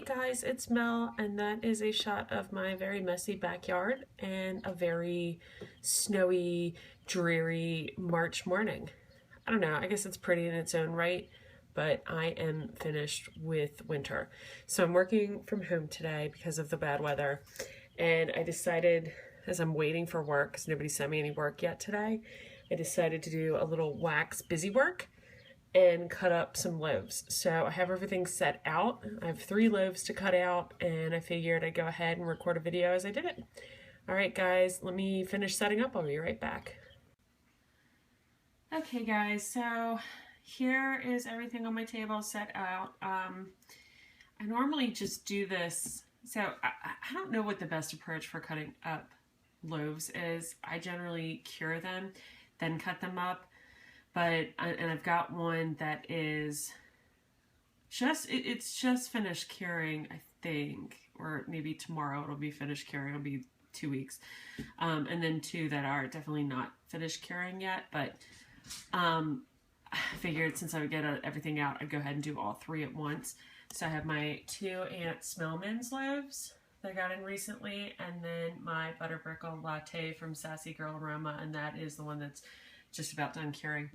guys, it's Mel, and that is a shot of my very messy backyard and a very snowy, dreary March morning. I don't know, I guess it's pretty in its own right, but I am finished with winter. So I'm working from home today because of the bad weather, and I decided, as I'm waiting for work, because nobody sent me any work yet today, I decided to do a little wax busy work and cut up some loaves. So I have everything set out. I have 3 loaves to cut out, and I figured I'd go ahead and record a video as I did it. All right, guys, let me finish setting up. I'll be right back. Okay, guys, so here is everything on my table set out. I normally just do this. So I don't know what the best approach for cutting up loaves is. I generally cure them, then cut them up. And I've got one that is it's just finished curing, I think, or maybe tomorrow it'll be finished curing. It'll be 2 weeks. And then 2 that are definitely not finished curing yet, but I figured since I would get everything out, I'd go ahead and do all 3 at once. So I have my 2 Aunt Smellman's loaves that I got in recently, and then my Butterbrickle latte from Sassy Girl Aroma, and that is the one that's just about done curing.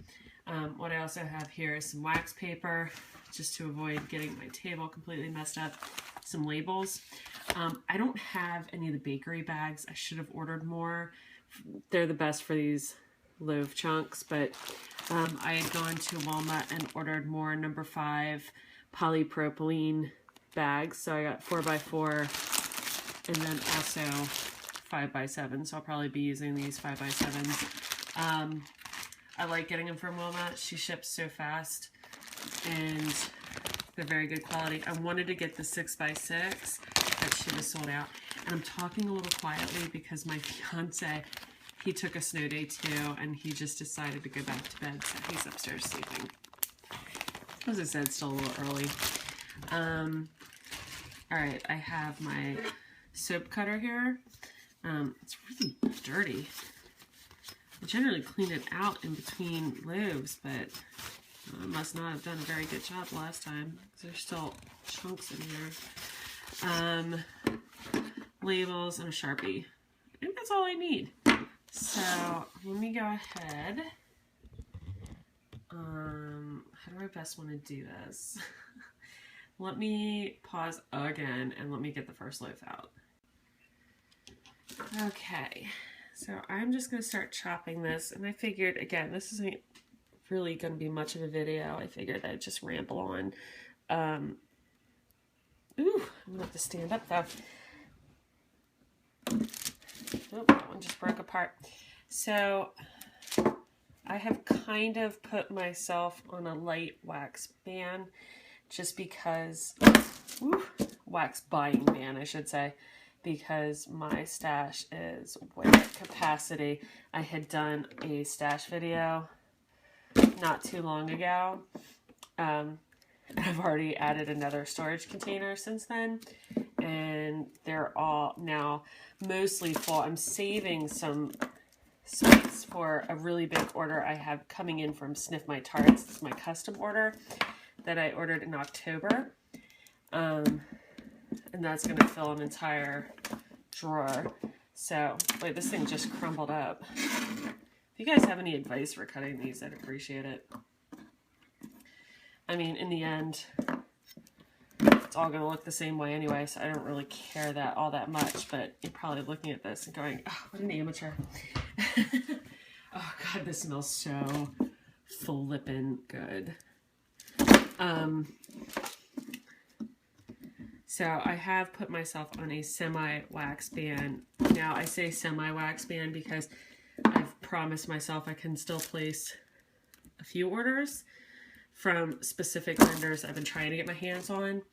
What I also have here is some wax paper, just to avoid getting my table completely messed up. Some labels. I don't have any of the bakery bags. I should have ordered more. They're the best for these loaf chunks, but I had gone to Walmart and ordered more number 5 polypropylene bags. So I got 4x4 and then also 5x7. So I'll probably be using these 5x7s. I like getting them from Walmart. She ships so fast and they're very good quality. I wanted to get the 6x6, but she was sold out. And I'm talking a little quietly because my fiance, he took a snow day too, and he just decided to go back to bed, so he's upstairs sleeping. As I said, it's still a little early. All right, I have my soap cutter here. It's really dirty. I generally clean it out in between loaves, but I must not have done a very good job last time because there's still chunks in here. Labels and a Sharpie. I think that's all I need. So let me go ahead. How do I best want to do this? Let me pause again and let me get the first loaf out. Okay. So I'm just going to start chopping this, and I figured, again, this isn't really going to be much of a video. I figured I'd just ramble on. I'm going to have to stand up, though. Oh, that one just broke apart. So I have kind of put myself on a light wax ban, just because, wax buying ban, I should say, because my stash is way at capacity. I had done a stash video not too long ago. I've already added another storage container since then, and they're all now mostly full. I'm saving some space for a really big order I have coming in from Sniff My Tarts. It's my custom order that I ordered in October. And that's going to fill an entire drawer. So, wait, this thing just crumbled up. If you guys have any advice for cutting these, I'd appreciate it. I mean, in the end, it's all going to look the same way anyway, so I don't really care all that much, but you're probably looking at this and going, oh, what an amateur. Oh, God, this smells so flippin' good. So I have put myself on a semi-wax ban. Now I say semi-wax ban because I've promised myself I can still place a few orders from specific vendors I've been trying to get my hands on.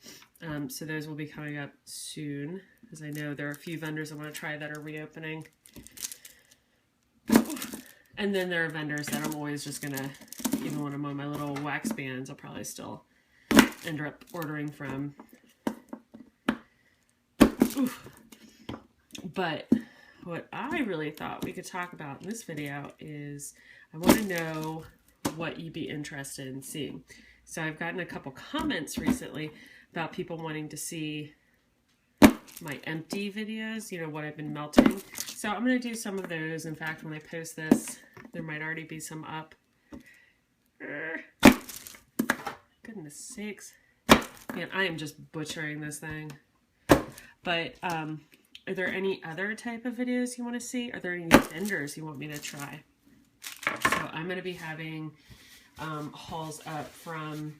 So those will be coming up soon, because I know there are a few vendors I want to try that are reopening. And then there are vendors that I'm always just going to, even when I'm on my little wax bands, I'll probably still end up ordering from. But what I really thought we could talk about in this video is I want to know what you'd be interested in seeing. So I've gotten a couple comments recently about people wanting to see my empty videos, you know, what I've been melting. So I'm going to do some of those. In fact, when I post this, there might already be some up. Goodness sakes. Man, I am just butchering this thing. But are there any other type of videos you want to see? Are there any vendors you want me to try? So I'm going to be having hauls up from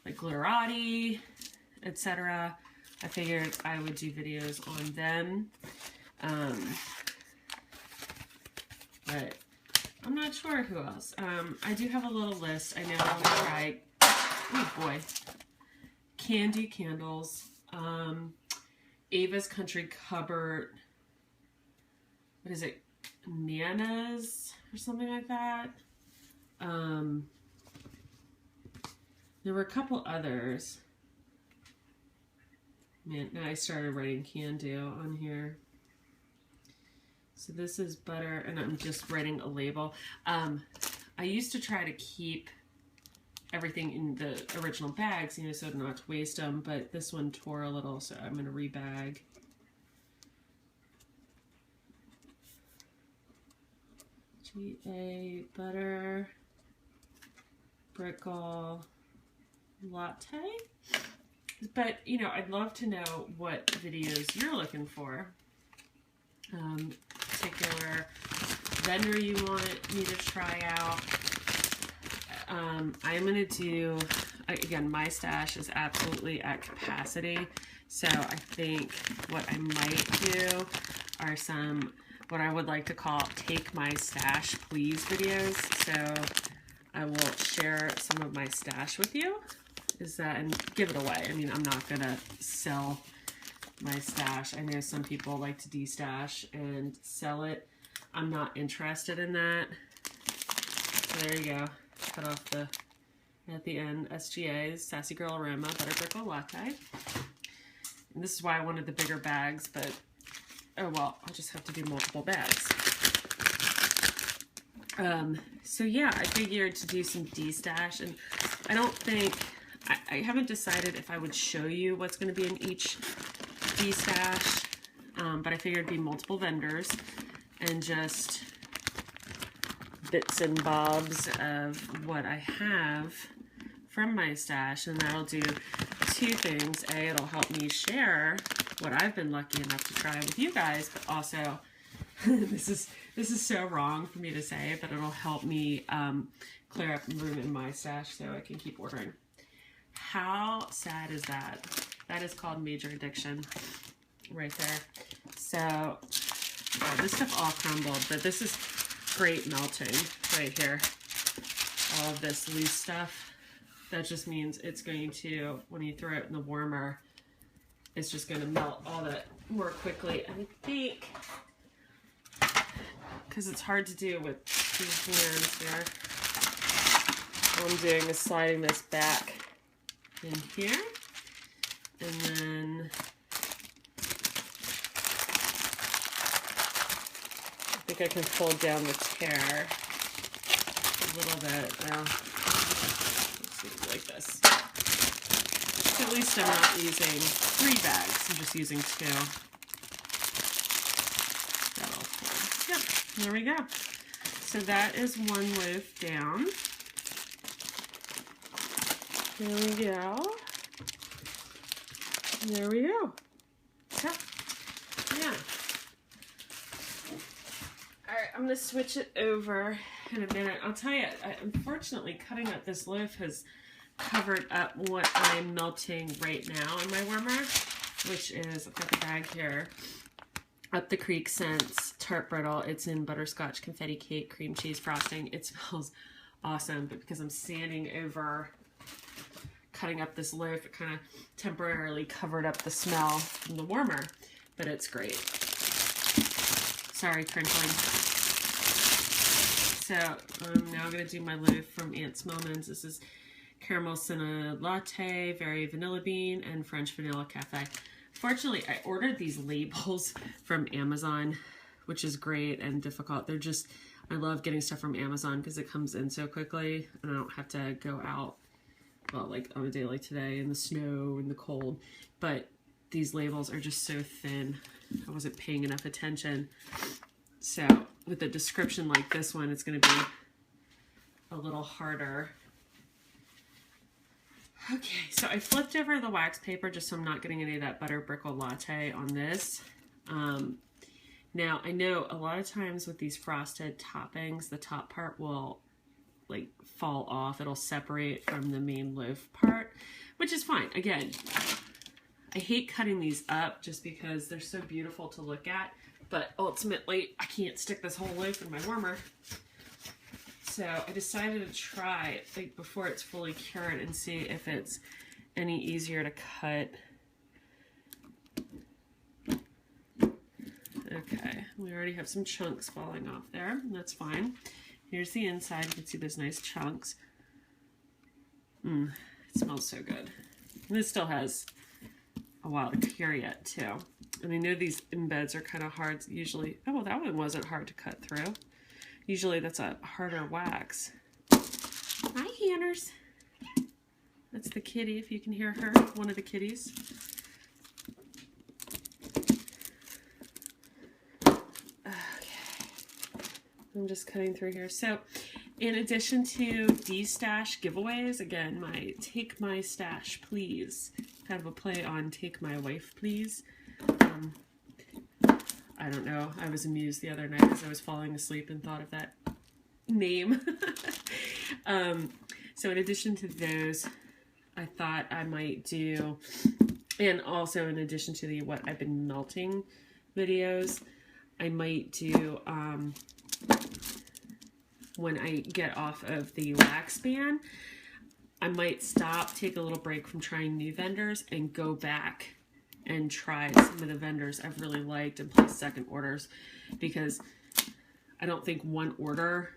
like Glitterati, etc. I figured I would do videos on them. But I'm not sure who else. I do have a little list. I know I want to try, oh boy, Candy Candles, Ava's Country Cupboard, what is it, Nana's or something like that. There were a couple others. Man, now I started writing can do on here. So this is butter, and I'm just writing a label. I used to try to keep everything in the original bags, you know, so not to waste them, but this one tore a little, so I'm going to rebag. GA butter, Brickle, latte. But, you know, I'd love to know what videos you're looking for. Particular vendor you want me to try out. I'm going to do, again, my stash is absolutely at capacity. So I think what I might do are some, what I would like to call take my stash please videos. So I will share some of my stash with you. Is that, and give it away. I mean, I'm not going to sell my stash. I know some people like to de-stash and sell it. I'm not interested in that. So there you go. Cut off the, at the end, SGA's Sassy Girl Aroma Butter Brickle Latte. And this is why I wanted the bigger bags, but, oh well, I'll just have to do multiple bags. So yeah, I figured to do some de-stash, and I don't think, I haven't decided if I would show you what's going to be in each de-stash, but I figured it'd be multiple vendors and just bits and bobs of what I have from my stash, and that'll do two things. A, it'll help me share what I've been lucky enough to try with you guys, but also this is so wrong for me to say, but it'll help me clear up room in my stash so I can keep ordering. How sad is that? That is called major addiction right there. So this stuff all crumbled, but this is great melting right here. All of this loose stuff. That just means it's going to, when you throw it in the warmer, it's just going to melt all that more quickly. And I think, because it's hard to do with these hands here, all I'm doing is sliding this back in here, and then I think I can fold down the tear a little bit. Well, let's see, like this. So at least I'm not using 3 bags, I'm just using 2. That'll fold. Yep, there we go. So that is 1 loaf down. There we go. There we go. Yeah. Alright, I'm going to switch it over in a minute. I'll tell you, unfortunately, cutting up this loaf has covered up what I'm melting right now in my warmer, which is, I've got the bag here, Up the Creek Scents Tart Brittle. It's in butterscotch confetti cake, cream cheese frosting. It smells awesome, but because I'm standing over cutting up this loaf, it kind of temporarily covered up the smell from the warmer, but it's great. Sorry, crinkling. So I'm now going to do my loaf from Aunt Smellman's. This is caramel senna latte, very vanilla bean, and French vanilla cafe. Fortunately, I ordered these labels from Amazon, which is great and difficult. They're just, I love getting stuff from Amazon because it comes in so quickly and I don't have to go out well, like on a day like today in the snow and the cold, but these labels are just so thin. I wasn't paying enough attention. So with a description like this one, it's going to be a little harder. Okay, so I flipped over the wax paper just so I'm not getting any of that butter brickle latte on this. Now, I know a lot of times with these frosted toppings, the top part will like fall off. It'll separate from the main loaf part, which is fine. Again, I hate cutting these up just because they're so beautiful to look at, but ultimately I can't stick this whole loaf in my warmer. So I decided to try it like before it's fully cured and see if it's any easier to cut. Okay, we already have some chunks falling off there. That's fine. Here's the inside. You can see those nice chunks. It smells so good. And this still has a while to cure yet too. And I know these embeds are kind of hard usually. Oh, well, that one wasn't hard to cut through. Usually that's a harder wax. Hi, Hanners. That's the kitty, if you can hear her, one of the kitties. I'm just cutting through here. So in addition to these stash giveaways, again, my Take My Stash Please, kind of a play on Take My Wife Please. I don't know, I was amused the other night as I was falling asleep and thought of that name. So in addition to those, I thought I might do, and also in addition to the what I've been melting videos, I might do when I get off of the wax ban, I might stop, take a little break from trying new vendors and go back and try some of the vendors I've really liked and place second orders, because I don't think one order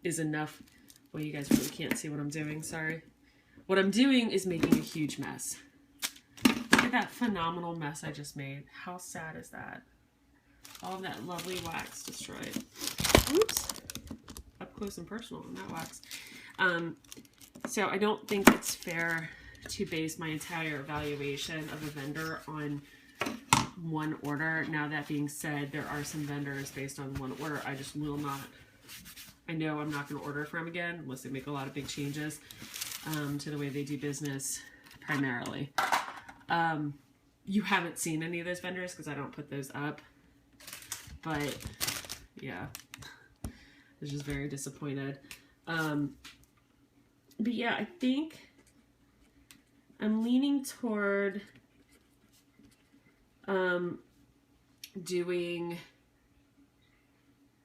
is enough. Well, you guys really can't see what I'm doing, sorry. What I'm doing is making a huge mess. Look at that phenomenal mess I just made. How sad is that? All of that lovely wax destroyed. Oops. Up close and personal on that wax. So I don't think it's fair to base my entire evaluation of a vendor on one order. Now, that being said, there are some vendors based on one order I just will not, I know I'm not going to order from again unless they make a lot of big changes to the way they do business primarily. You haven't seen any of those vendors because I don't put those up, but yeah, I was just very disappointed. But yeah, I think I'm leaning toward doing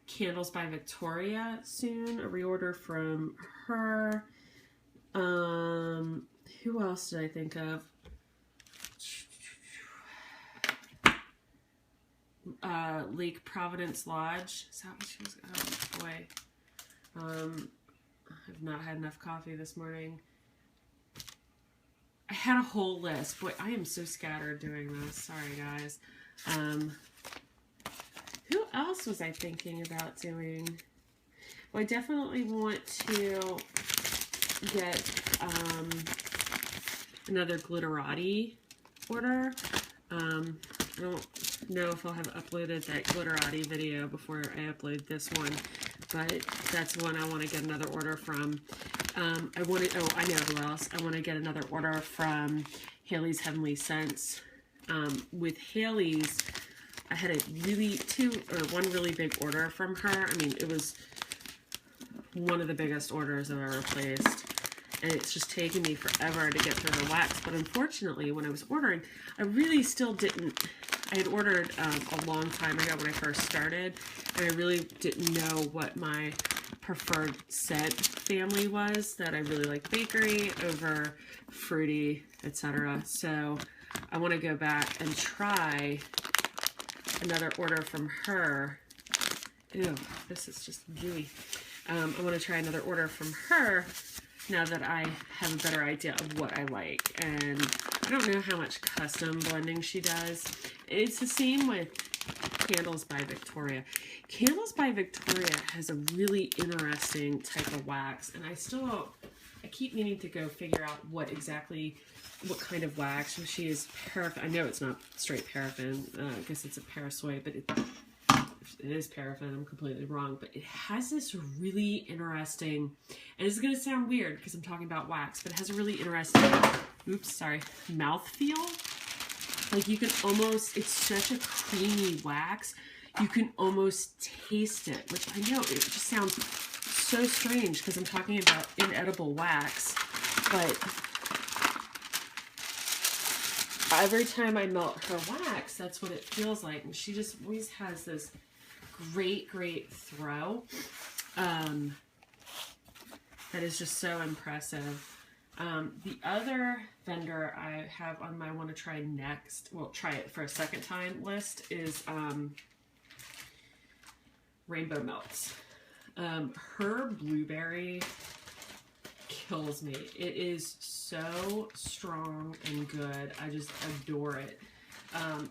Candles by Victoria soon, a reorder from her. Who else did I think of? Lake Providence Lodge. Is that what she was? Oh boy. I've not had enough coffee this morning. I had a whole list. Boy, I am so scattered doing this. Sorry, guys. Who else was I thinking about doing? Well, I definitely want to get another glitterati order. I don't know if I'll have uploaded that glitterati video before I upload this one, but that's one I want to get another order from. I want to, oh, I know who else. I want to get another order from Haley's Heavenly Scents. With Haley's, I had one really big order from her. I mean, it was one of the biggest orders I've ever placed, and it's just taken me forever to get through the wax. But unfortunately, when I was ordering, I really still didn't. I had ordered a long time ago when I first started, and I really didn't know what my preferred scent family was. That I really like bakery over fruity, etc. So I want to go back and try another order from her. Ew, this is just gooey. I want to try another order from her now that I have a better idea of what I like. And I don't know how much custom blending she does. It's the same with Candles by Victoria. Candles by Victoria has a really interesting type of wax, and I keep meaning to go figure out what kind of wax. So she is paraffin. I know it's not straight paraffin. I guess it's a parasoy, but it is paraffin. I'm completely wrong. But it has this really interesting, and it's going to sound weird because I'm talking about wax, but it has a really interesting, mouthfeel. Like you can almost, it's such a creamy wax. You can almost taste it, which I know it just sounds so strange because I'm talking about inedible wax, but every time I melt her wax, that's what it feels like. And she just always has this great throw that is just so impressive. The other vendor I have on my want to try next, well, try it for a second time list is Rainbow Melts. Her blueberry kills me. It is so strong and good. I just adore it.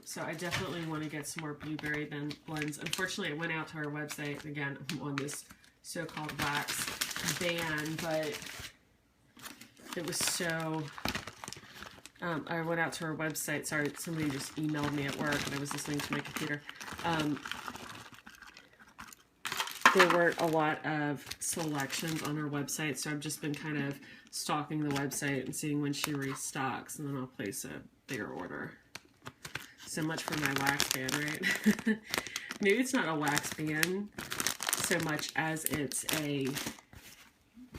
So I definitely want to get some more blueberry blends. Unfortunately, I went out to her website. Again, I'm on this so-called wax ban, but it was so... I went out to her website. Sorry, somebody just emailed me at work and I was listening to my computer. There weren't a lot of selections on her website, so I've just been kind of stalking the website and seeing when she restocks, and then I'll place a bigger order. So much for my wax ban, right? Maybe it's not a wax ban so much as it's a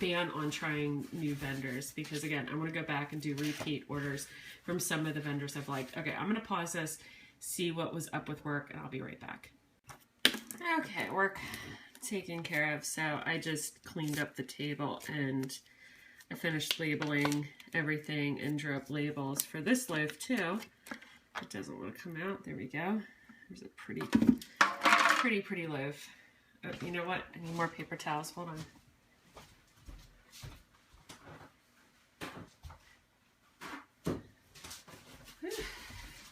ban on trying new vendors, because again, I want to go back and do repeat orders from some of the vendors I've liked. Okay, I'm going to pause this, see what was up with work, and I'll be right back. Okay, work taken care of. So I just cleaned up the table and I finished labeling everything and drew up labels for this loaf too. It doesn't want to come out. There we go. There's a pretty loaf. Oh, you know what? I need more paper towels. Hold on.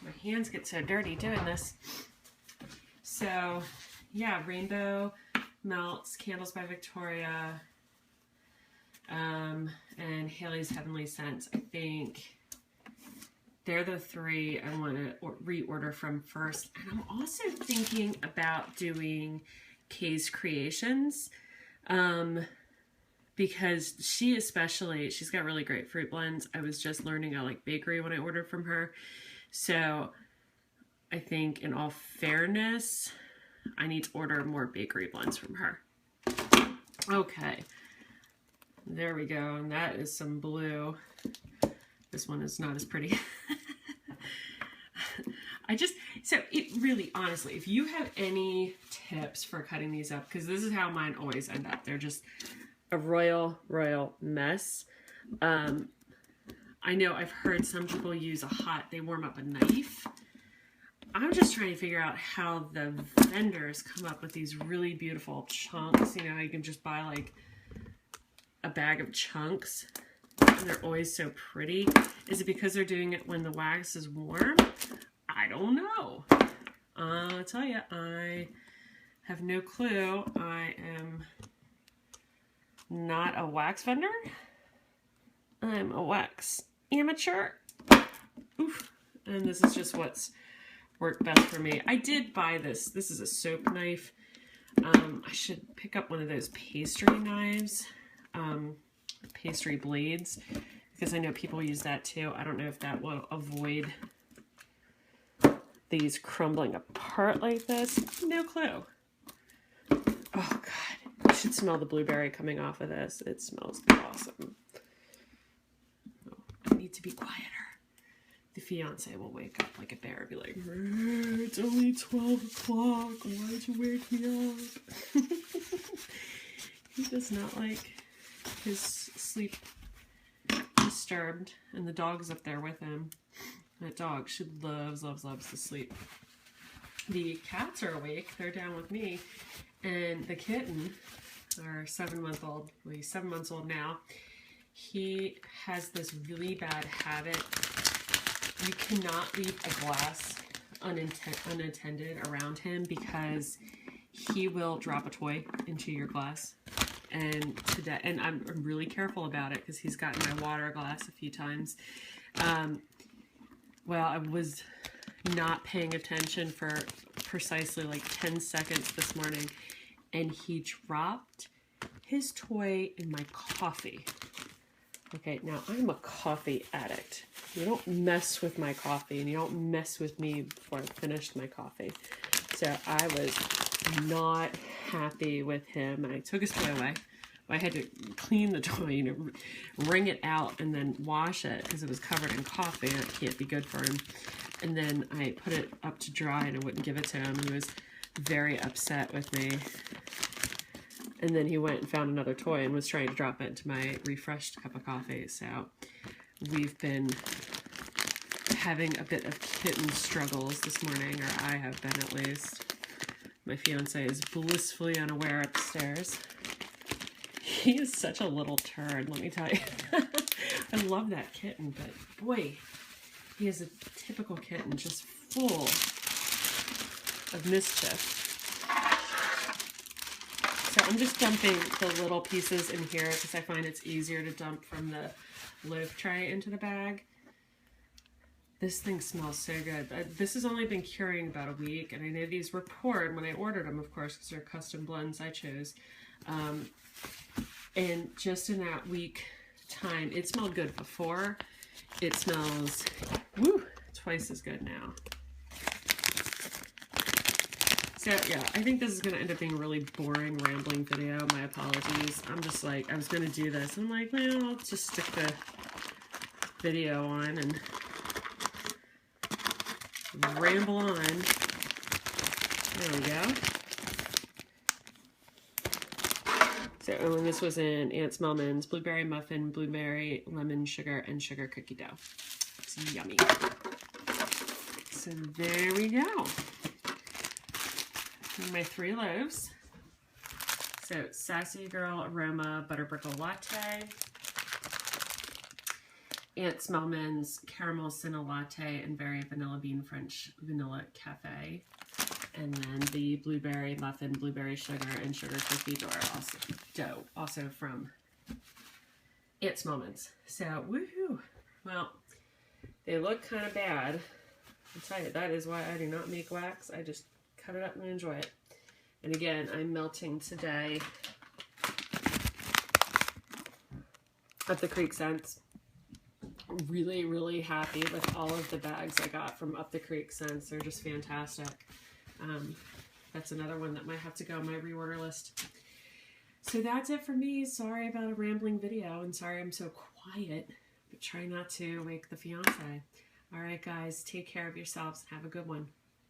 My hands get so dirty doing this. So yeah, Rainbow Melts, Candles by Victoria, and Haley's Heavenly Scents. I think they're the three I want to reorder from first. And I'm also thinking about doing Kay's Creations, because she's got really great fruit blends. I was just learning I like bakery when I ordered from her. So I think in all fairness, I need to order more bakery blends from her. Okay, there we go, and that is some blue. This one is not as pretty. So it really, honestly, if you have any tips for cutting these up, because this is how mine always end up. They're just a royal mess. I know I've heard some people use they warm up a knife. I'm just trying to figure out how the vendors come up with these really beautiful chunks. You know, how you can just buy like a bag of chunks and they're always so pretty. Is it because they're doing it when the wax is warm? I don't know. I'll tell you, I have no clue. I am not a wax vendor. I'm a wax amateur. Oof. And this is just what's worked best for me. I did buy this. This is a soap knife. I should pick up one of those pastry knives, pastry blades, because I know people use that too. I don't know if that will avoid these crumbling apart like this. No clue. Oh God, you should smell the blueberry coming off of this. It smells awesome. Oh, I need to be quieter. The fiance will wake up like a bear and be like, it's only 12 o'clock. Why'd you wake me up? He does not like his sleep disturbed, and the dog's up there with him. That dog, she loves to sleep. The cats are awake. They're down with me. And the kitten, our 7-month-old, well, he's 7 months old now, he has this really bad habit. You cannot leave a glass unattended around him because he will drop a toy into your glass. And today, and I'm really careful about it because he's gotten my water glass a few times. Well, I was not paying attention for precisely like 10 seconds this morning, and he dropped his toy in my coffee. Okay, now I'm a coffee addict. You don't mess with my coffee, and you don't mess with me before I finished my coffee. So I was not happy with him, and I took his toy away. I had to clean the toy, you know, wring it out and then wash it because it was covered in coffee and it can't be good for him. And then I put it up to dry and I wouldn't give it to him. He was very upset with me. And then he went and found another toy and was trying to drop it into my refreshed cup of coffee. So we've been having a bit of kitten struggles this morning, or I have been at least. My fiance is blissfully unaware upstairs. He is such a little turd, let me tell you. I love that kitten, but boy, he is a typical kitten, just full of mischief. So I'm just dumping the little pieces in here because I find it's easier to dump from the loaf tray into the bag. This thing smells so good. This has only been curing about a week, and I know these were poured when I ordered them, of course, because they're custom blends I chose. And just in that week time, it smelled good before. It smells, woo, twice as good now. So yeah, I think this is going to end up being a really boring, rambling video. My apologies. I'm just like, I was going to do this. I'm like, well, I'll just stick the video on and ramble on. There we go. So, and this was in Aunt Smellman's blueberry muffin, blueberry lemon sugar, and sugar cookie dough. It's yummy. So there we go. My 3 loaves. So Sassy Girl Aroma Butterbrickle Latte, Aunt Smellman's Caramel Cinna Latte, and Very Vanilla Bean French Vanilla Cafe. And then the blueberry muffin, blueberry sugar, and sugar cookie dough, also from Aunt Smellman's. So, woohoo! Well, they look kind of bad. I'll tell you, that is why I do not make wax. I just cut it up and enjoy it. And again, I'm melting today Up the Creek Scents. Really, really happy with all of the bags I got from Up the Creek Scents. They're just fantastic. That's another one that might have to go on my reorder list. So that's it for me. Sorry about a rambling video, and sorry I'm so quiet, but try not to wake the fiance. All right, guys, take care of yourselves and have a good one.